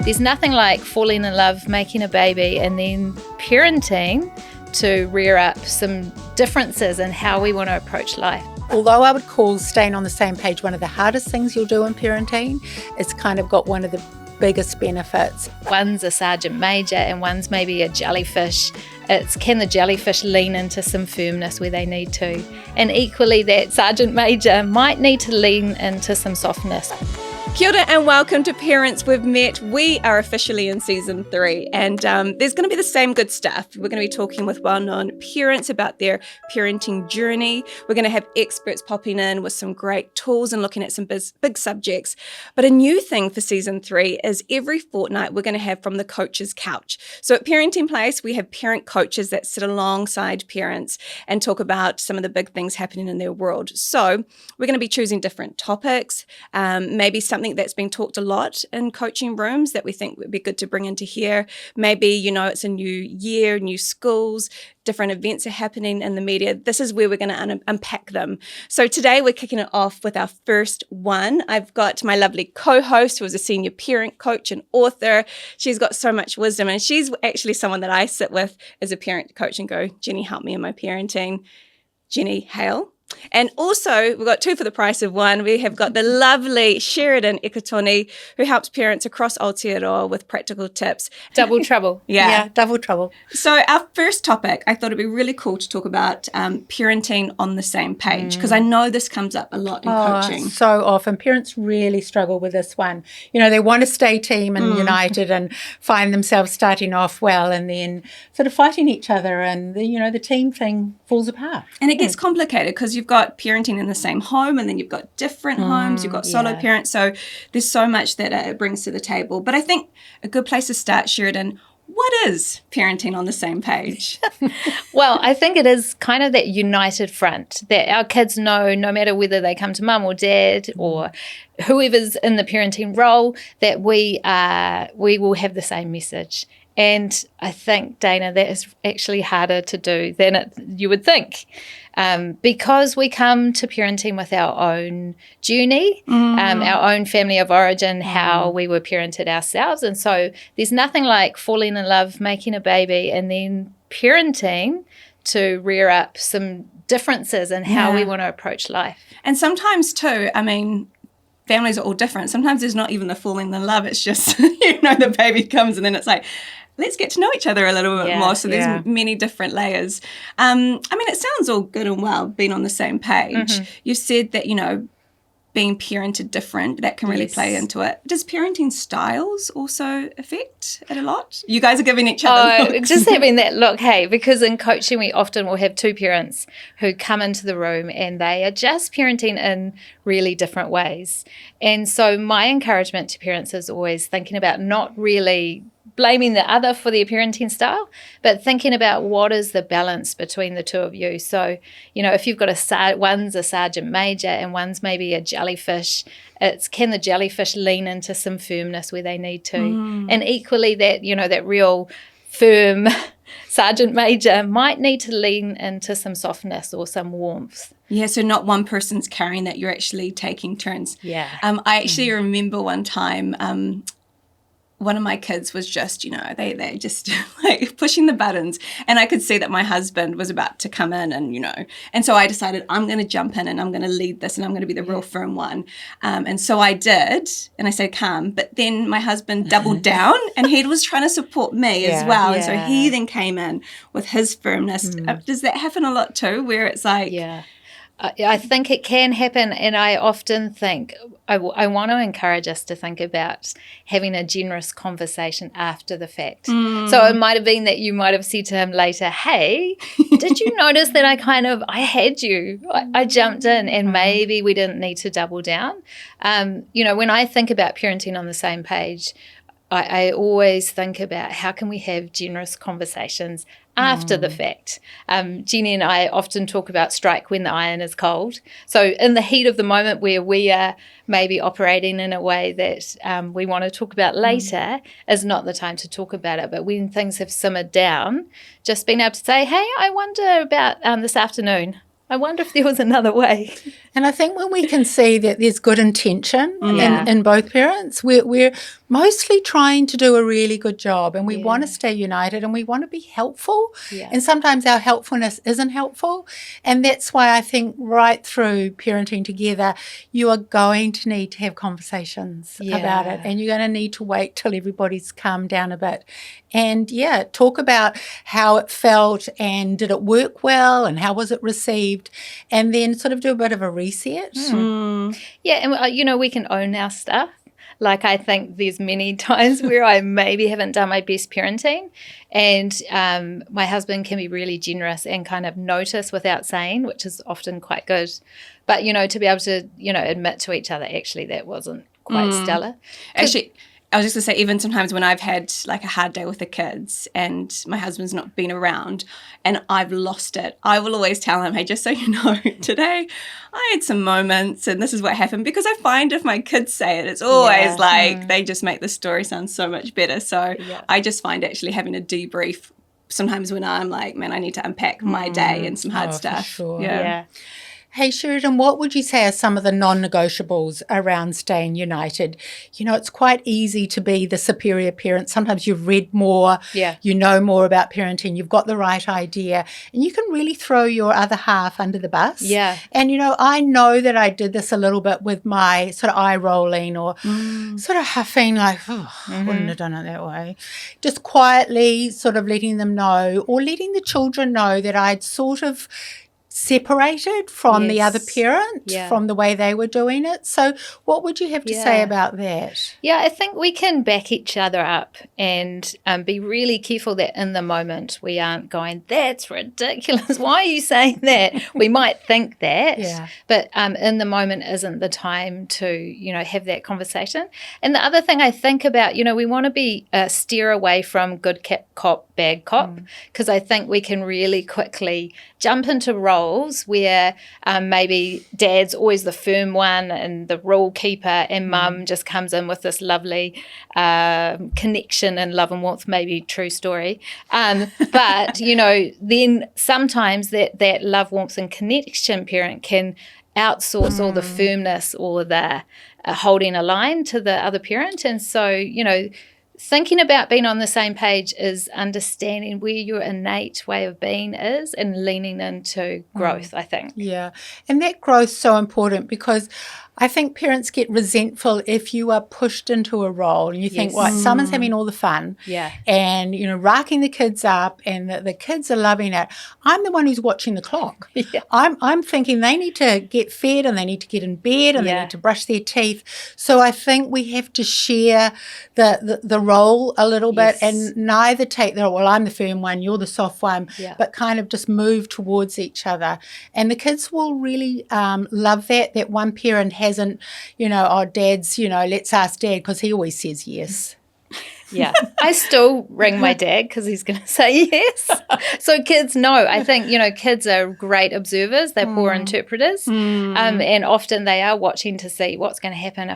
there's nothing like falling in love, making a baby, and then parenting to rear up some differences in how we want to approach life. Although I would call staying on the same page one of the hardest things you'll do in parenting, it's kind of got one of the biggest benefits. One's a sergeant major and one's maybe a jellyfish. It's can the jellyfish lean into some firmness where they need to? And equally, that sergeant major might need to lean into some softness. Kia ora and welcome to Parents We've Met. We are officially in season 3 and there's going to be the same good stuff. We're going to be talking with well-known parents about their parenting journey. We're going to have experts popping in with some great tools and looking at some big subjects. But a new thing for season 3 is every fortnight we're going to have from the coach's couch. So at Parenting Place, we have parent coaches that sit alongside parents and talk about some of the big things happening in their world. So we're going to be choosing different topics, maybe something that's been talked a lot in coaching rooms that we think would be good to bring into here. Maybe, it's a new year, new schools, different events are happening in the media. This is where we're going to unpack them. So today we're kicking it off with our first one. I've got my lovely co-host who is a senior parent coach and author. She's got so much wisdom and she's actually someone that I sit with as a parent coach and go, Jenny, help me in my parenting. Jenny Hale. And also, we've got 2 for the price of 1. We have got the lovely Sheridan Eketone, who helps parents across Aotearoa with practical tips. Double trouble. Yeah, double trouble. So our first topic, I thought it'd be really cool to talk about parenting on the same page, because I know this comes up a lot in coaching. So often parents really struggle with this one. They want to stay team and united and find themselves starting off well and then sort of fighting each other and, the team thing falls apart. And it gets complicated because you've got parenting in the same home and then you've got different homes, you've got solo parents. So there's so much that it brings to the table. But I think a good place to start, Sheridan, what is parenting on the same page? Well, I think it is kind of that united front that our kids know, no matter whether they come to mum or dad or whoever's in the parenting role, that we will have the same message. And I think, Dayna, that is actually harder to do than you would think. Because we come to parenting with our own journey, our own family of origin, how we were parented ourselves. And so there's nothing like falling in love, making a baby, and then parenting to rear up some differences in how we want to approach life. And sometimes too, families are all different. Sometimes there's not even the falling in love. It's just, the baby comes and then it's like, let's get to know each other a little bit more. So there's many different layers. It sounds all good and well, being on the same page. You said that, being parented different, that can really play into it. Does parenting styles also affect it a lot? You guys are giving each other looks. Just having that look, hey, because in coaching we often will have 2 parents who come into the room and they are just parenting in really different ways. And so my encouragement to parents is always thinking about not really blaming the other for their parenting style, but thinking about what is the balance between the 2 of you. So, if you've got one's a sergeant major and one's maybe a jellyfish, it's can the jellyfish lean into some firmness where they need to? And equally that, that real firm sergeant major might need to lean into some softness or some warmth. Yeah, so not one person's carrying that, you're actually taking turns. Yeah. I actually remember one time, one of my kids was just, they just like pushing the buttons, and I could see that my husband was about to come in and so I decided I'm going to jump in and I'm going to lead this and I'm going to be the real firm one. And so I did, and I said, calm, but then my husband doubled down and he was trying to support me as well. And so he then came in with his firmness. Does that happen a lot too, where it's like... Yeah. I think it can happen, and I often think I want to encourage us to think about having a generous conversation after the fact. So it might have been that you might have said to him later, hey, did you notice that I had you? I jumped in and maybe we didn't need to double down. When I think about parenting on the same page, I always think about how can we have generous conversations after the fact. Jenny and I often talk about strike when the iron is cold. So in the heat of the moment where we are maybe operating in a way that we want to talk about later is not the time to talk about it. But when things have simmered down, just being able to say, hey, I wonder about this afternoon. I wonder if there was another way. And I think when we can see that there's good intention in both parents, we're mostly trying to do a really good job, and we want to stay united and we want to be helpful. Yeah. And sometimes our helpfulness isn't helpful. And that's why I think right through parenting together, you are going to need to have conversations about it. And you're going to need to wait till everybody's calmed down a bit. And talk about how it felt and did it work well and how was it received, and then sort of do a bit of a reset. Yeah, and we can own our stuff. Like, I think there's many times where I maybe haven't done my best parenting, and my husband can be really generous and kind of notice without saying, which is often quite good. But, to be able to, admit to each other, actually, that wasn't quite stellar. Actually, I was just going to say, even sometimes when I've had like a hard day with the kids and my husband's not been around and I've lost it, I will always tell him, hey, just so you know, today I had some moments and this is what happened, because I find if my kids say it, it's always they just make the story sound so much better. So I just find actually having a debrief sometimes when I'm like, man, I need to unpack my day and some hard stuff. For sure. Yeah. Hey, Sheridan, what would you say are some of the non-negotiables around staying united? It's quite easy to be the superior parent. Sometimes you've read more, you know more about parenting, you've got the right idea, and you can really throw your other half under the bus. Yeah. And, I know that I did this a little bit with my sort of eye rolling or sort of huffing like, I wouldn't have done it that way. Just quietly sort of letting them know, or letting the children know that I'd sort of separated from the other parent from the way they were doing it. So what would you have to say about that? Yeah, I think we can back each other up and be really careful that in the moment we aren't going, that's ridiculous. Why are you saying that? We might think that, but in the moment isn't the time to, have that conversation. And the other thing I think about, we want to be steer away from good cop, bad cop, because I think we can really quickly jump into roles where maybe dad's always the firm one and the rule keeper, and mum just comes in with this lovely connection and love and warmth, maybe true story. But, then sometimes that love, warmth and connection parent can outsource all the firmness or the holding a line to the other parent. And so, thinking about being on the same page is understanding where your innate way of being is and leaning into growth, I think. Yeah, and that growth's so important, because I think parents get resentful if you are pushed into a role and you think, well, someone's having all the fun and, racking the kids up and the kids are loving it. I'm the one who's watching the clock. I'm thinking they need to get fed and they need to get in bed and they need to brush their teeth. So I think we have to share the role a little bit and neither take I'm the firm one, you're the soft one, but kind of just move towards each other. And the kids will really love that one parent hasn't, dad's, let's ask dad, because he always says yes. Yeah, I still ring my dad because he's going to say yes. So kids know. I think, kids are great observers. They're poor interpreters. And often they are watching to see what's going to happen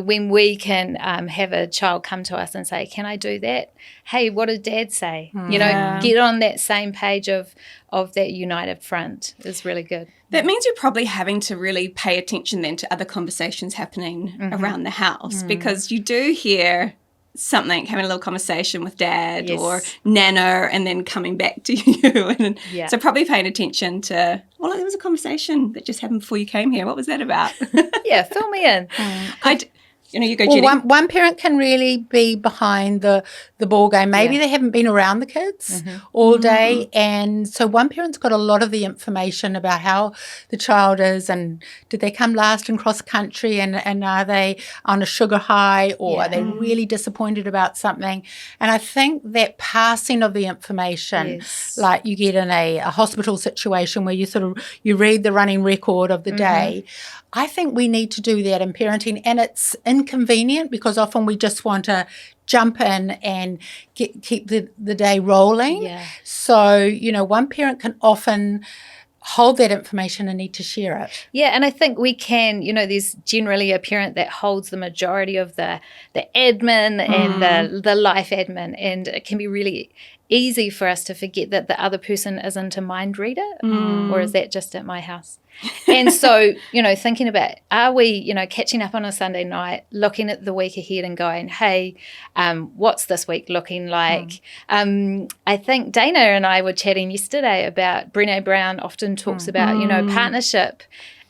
when we can have a child come to us and say, can I do that? Hey, what did dad say? Get on that same page of that united front is really good. That means you're probably having to really pay attention then to other conversations happening around the house, because you do hear something, having a little conversation with dad or Nana, and then coming back to you. And so probably paying attention to, well, there was a conversation that just happened before you came here. What was that about? Fill me in. You go, Jenny. Well, one parent can really be behind the ball game. Maybe they haven't been around the kids all day, and so one parent's got a lot of the information about how the child is, and did they come last in cross country, and are they on a sugar high, or are they really disappointed about something? And I think that passing of the information, like you get in a hospital situation where you read the running record of the day. I think we need to do that in parenting, and it's inconvenient because often we just want to jump in and keep the day rolling. Yeah. So, one parent can often hold that information and need to share it. Yeah, and I think we can, there's generally a parent that holds the majority of the admin and the life admin, and it can be really easy for us to forget that the other person isn't a mind reader, or is that just at my house? And so, thinking about, are we, catching up on a Sunday night, looking at the week ahead and going, hey, what's this week looking like? I think Dayna and I were chatting yesterday about Brené Brown often talks about, partnership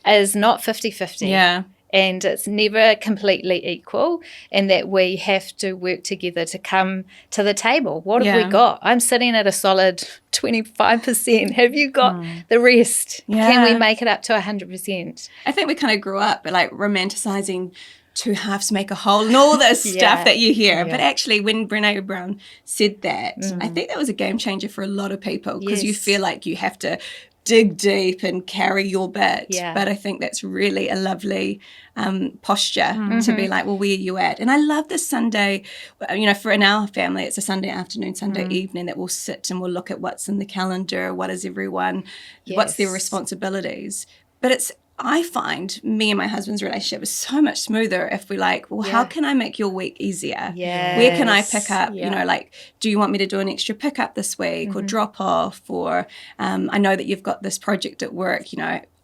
is not 50-50. Yeah. And it's never completely equal, and that we have to work together to come to the table. What have we got? I'm sitting at a solid 25%. Have you got the rest? Yeah. Can we make it up to 100%? I think we kind of grew up like romanticizing two halves make a whole and all this stuff that you hear. But actually, when Brené Brown said that, I think that was a game changer for a lot of people, because you feel like you have to dig deep and carry your bit. But I think that's really a lovely posture to be like, well, where are you at? And I love this Sunday, for in our family, it's a Sunday afternoon, Sunday evening that we'll sit and we'll look at what's in the calendar, what is everyone, what's their responsibilities. But I find me and my husband's relationship is so much smoother if we how can I make your week easier? Where can I pick up, do you want me to do an extra pickup this week or drop off? Or I know that you've got this project at work,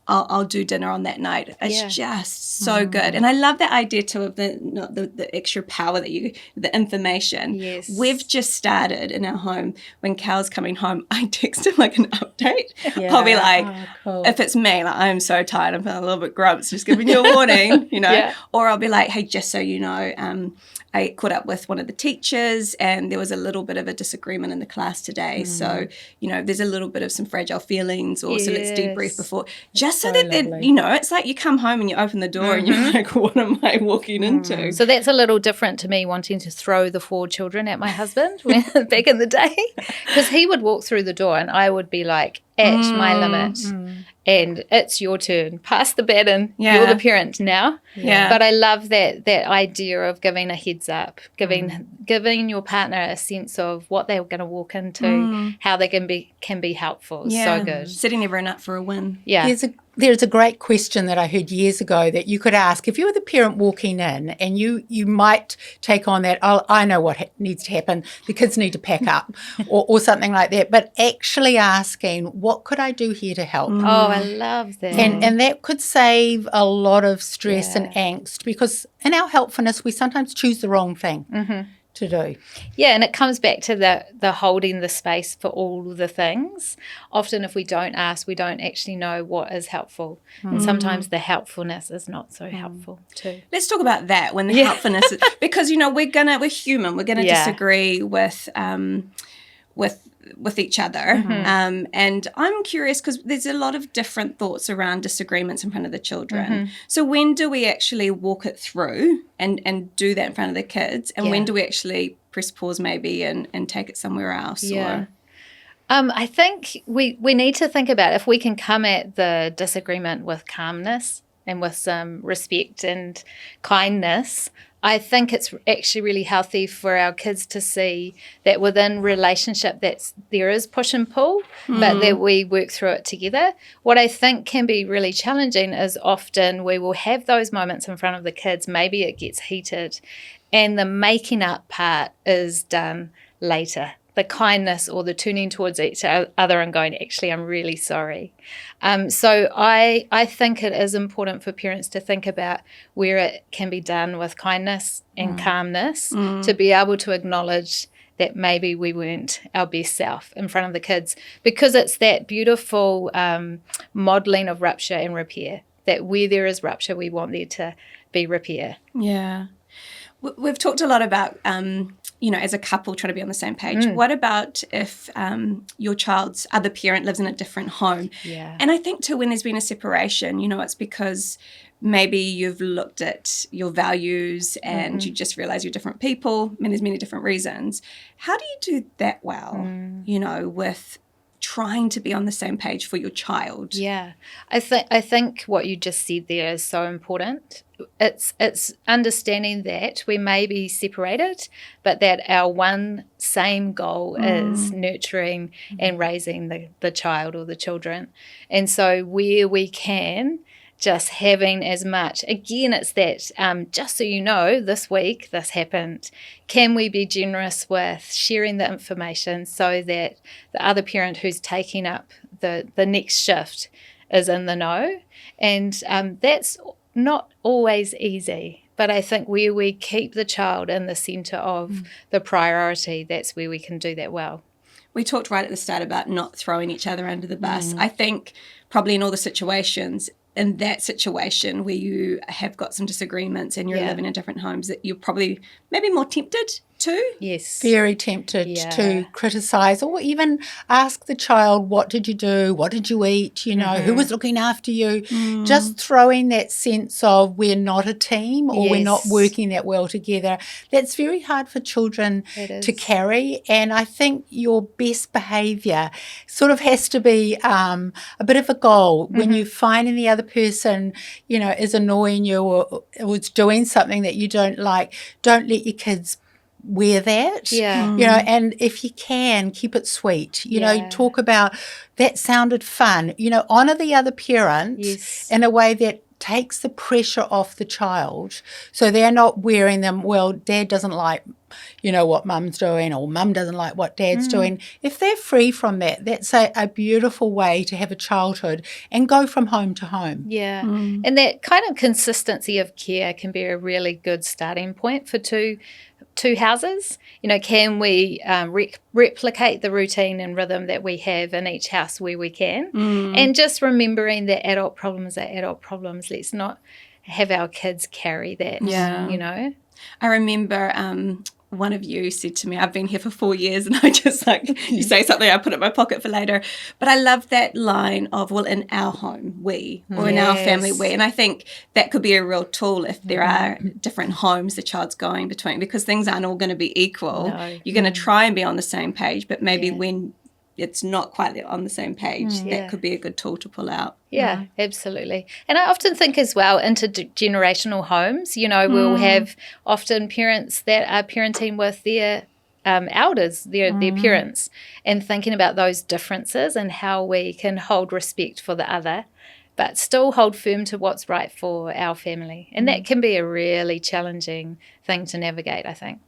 I'll do dinner on that night. It's just so good. And I love that idea too of the extra power that the information. Yes. We've just started in our home. When Cal's coming home, I text him like an update. I'll be like, cool. if it's me, like, I'm so tired, I'm feeling a little bit grumps, just giving you a warning, Or I'll be like, hey, just so you know, I caught up with one of the teachers and there was a little bit of a disagreement in the class today. So, there's a little bit of some fragile feelings, or so let's debrief before. Just so that, it's like you come home and you open the door and you're like, what am I walking into? So that's a little different to me wanting to throw the 4 children at my husband back in the day, because he would walk through the door and I would be like, at my limit. And it's your turn. Pass the baton. You're the parent now. But I love that idea of giving a heads up, giving your partner a sense of what they're going to walk into, how they can be helpful. So good. Setting everyone up for a win. Yeah. There's a great question that I heard years ago that you could ask if you were the parent walking in, and you might take on that, oh, I know what needs to happen, the kids need to pack up or something like that, but actually asking, what could I do here to help? Oh, I love that. And that could save a lot of stress and angst, because in our helpfulness, we sometimes choose the wrong thing to do. Yeah, and it comes back to the holding the space for all the things. Often if we don't ask, we don't actually know what is helpful. And sometimes the helpfulness is not so helpful too. Let's talk about that, when the helpfulness is, because we're human, we're gonna disagree with each other. And I'm curious, because there's a lot of different thoughts around disagreements in front of the children. So when do we actually walk it through and do that in front of the kids? And when do we actually press pause maybe and take it somewhere else? Yeah. I think we need to think about if we can come at the disagreement with calmness and with some respect and kindness. I think it's actually really healthy for our kids to see that within relationship there is push and pull, but that we work through it together. What I think can be really challenging is often we will have those moments in front of the kids, maybe it gets heated, and the making up part is done later. The kindness or the tuning towards each other and going, actually, I'm really sorry. So I think it is important for parents to think about where it can be done with kindness and calmness, to be able to acknowledge that maybe we weren't our best self in front of the kids, because it's that beautiful modelling of rupture and repair, that where there is rupture, we want there to be repair. Yeah. We've talked a lot about, as a couple trying to be on the same page. What about if your child's other parent lives in a different home? Yeah. And I think too, when there's been a separation, it's because maybe you've looked at your values and you just realize you're different people. I mean, there's many different reasons. How do you do that well, with trying to be on the same page for your child? Yeah. I think what you just said there is so important. It's understanding that we may be separated, but that our one same goal is nurturing and raising the child or the children. And so where we can, just having as much. Again, it's that, just so you know, this week this happened. Can we be generous with sharing the information so that the other parent who's taking up the next shift is in the know? And that's not always easy. But I think where we keep the child in the centre of the priority, that's where we can do that well. We talked right at the start about not throwing each other under the bus. I think probably in all the situations, in that situation where you have got some disagreements and you're living in different homes, that you're probably maybe more tempted to. Yes. Very tempted to criticise, or even ask the child, what did you do? What did you eat? You know, who was looking after you? Just throwing that sense of we're not a team, or we're not working that well together. That's very hard for children to carry. And I think your best behaviour sort of has to be a bit of a goal. When you find in the other person, you know, is annoying you or is doing something that you don't like, don't let your kids wear that, you know, and if you can, keep it sweet, you know, talk about that sounded fun, you know, honour the other parent in a way that takes the pressure off the child, so they're not wearing them, well, dad doesn't like, you know, what mum's doing, or mum doesn't like what dad's doing. If they're free from that, that's a beautiful way to have a childhood and go from home to home. And that kind of consistency of care can be a really good starting point for two houses. You know, can we replicate the routine and rhythm that we have in each house where we can? And just remembering that adult problems are adult problems. Let's not have our kids carry that, you know. I remember one of you said to me, I've been here for 4 years, and I just you say something, I put it in my pocket for later. But I love that line of, well, in our home, we, or in our family, we. And I think that could be a real tool if there are different homes the child's going between, because things aren't all going to be equal. You're going to try and be on the same page, but maybe when it's not quite on the same page, that could be a good tool to pull out. Yeah, absolutely. And I often think as well, intergenerational homes, you know, we'll have often parents that are parenting with their elders, their parents, and thinking about those differences and how we can hold respect for the other, but still hold firm to what's right for our family. And that can be a really challenging thing to navigate, I think.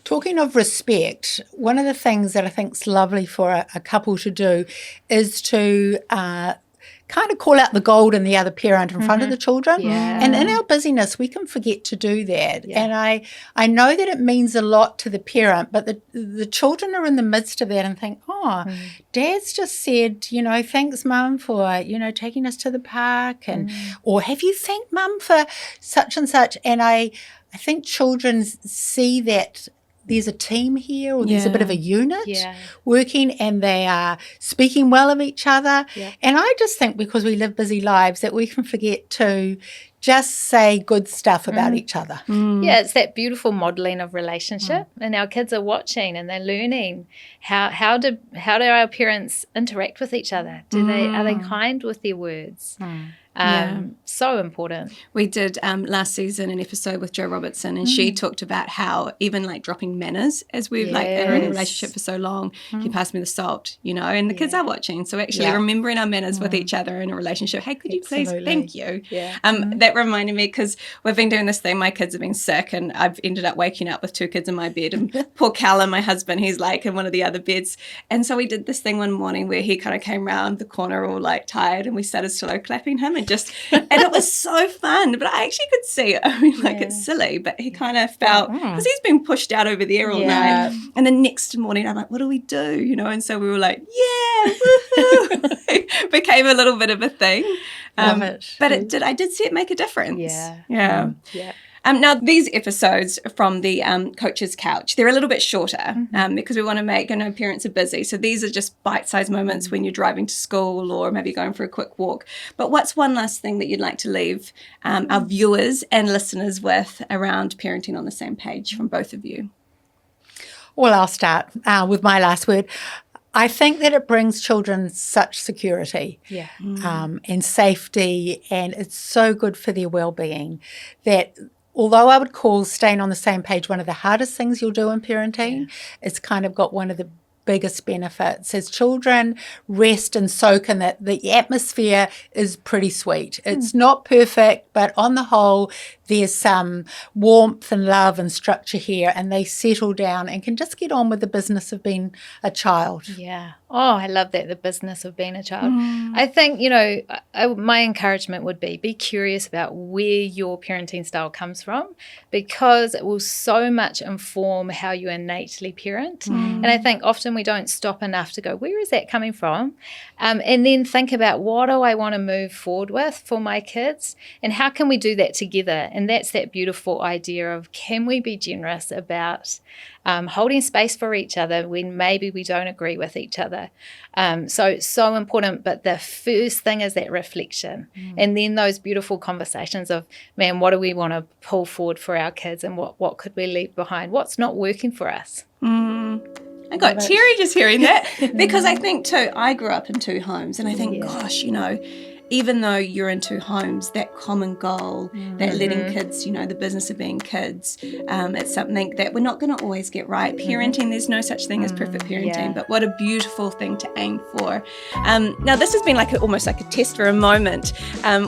Talking of respect, one of the things that I think is lovely for a couple to do is to kind of call out the gold in the other parent in front of the children. And in our busyness, we can forget to do that. And I know that it means a lot to the parent, but the children are in the midst of that and think, Dad's just said, you know, thanks, Mum, for, you know, taking us to the park, and or have you thanked Mum for such and such? And I think children see that there's a team here, or there's a bit of a unit working, and they are speaking well of each other. And I just think because we live busy lives that we can forget to just say good stuff about each other. Yeah, it's that beautiful modelling of relationship, and our kids are watching and they're learning how do our parents interact with each other? Are they kind with their words? So important. We did last season an episode with Robertson, and she talked about how even like dropping manners, as we've like been in a relationship for so long, you pass me the salt, you know, and the kids are watching. So actually remembering our manners with each other in a relationship. Hey, could you please? Thank you. That reminded me, because we've been doing this thing. My kids have been sick, and I've ended up waking up with 2 kids in my bed, and poor Callum, my husband, he's like in one of the other beds. And so we did this thing one morning where he kind of came round the corner all like tired, and we started slow clapping him, and it was so fun. But I actually could see, I mean, like it's silly, but he kind of felt, because he's been pushed out over there all night. And the next morning I'm like, what do we do? You know, and so we were like, woohoo. It became a little bit of a thing. Love it. But I did see it make a difference. Now, these episodes from the Coach's Couch, they're a little bit shorter because we want to make, I know parents are busy, so these are just bite-sized moments when you're driving to school or maybe going for a quick walk. But what's one last thing that you'd like to leave our viewers and listeners with around parenting on the same page from both of you? Well, I'll start with my last word. I think that it brings children such security and safety, and it's so good for their well-being that although I would call staying on the same page one of the hardest things you'll do in parenting, it's kind of got one of the biggest benefits. As children rest and soak in that, the atmosphere is pretty sweet. It's not perfect, but on the whole, there's some warmth and love and structure here, and they settle down and can just get on with the business of being a child. Yeah. Oh, I love that, the business of being a child. I think, my encouragement would be curious about where your parenting style comes from, because it will so much inform how you innately parent. And I think often we don't stop enough to go, where is that coming from? And then think about, what do I want to move forward with for my kids? And how can we do that together? And that's that beautiful idea of, can we be generous about holding space for each other when maybe we don't agree with each other? So important. But the first thing is that reflection, and then those beautiful conversations of, man, what do we want to pull forward for our kids, and what could we leave behind? What's not working for us? I got teary just hearing that, because I think too, I grew up in two homes, and I think, gosh, even though you're in two homes, that common goal, that letting kids, the business of being kids, it's something that we're not going to always get right. Parenting, there's no such thing as perfect parenting, but what a beautiful thing to aim for. Now, this has been almost like a test for a moment.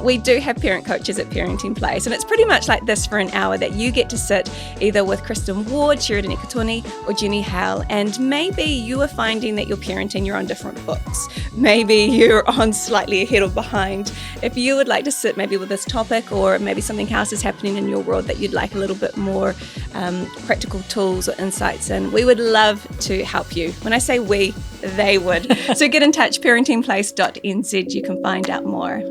We do have parent coaches at Parenting Place, and it's pretty much like this for an hour, that you get to sit either with Kristen Ward, Sheridan Eketone, or Jenny Howell, and maybe you are finding that you're parenting, you're on different books. Maybe you're on slightly ahead or behind. If you would like to sit maybe with this topic, or maybe something else is happening in your world that you'd like a little bit more practical tools or insights in, we would love to help you. When I say we, they would. So get in touch, parentingplace.nz. You can find out more.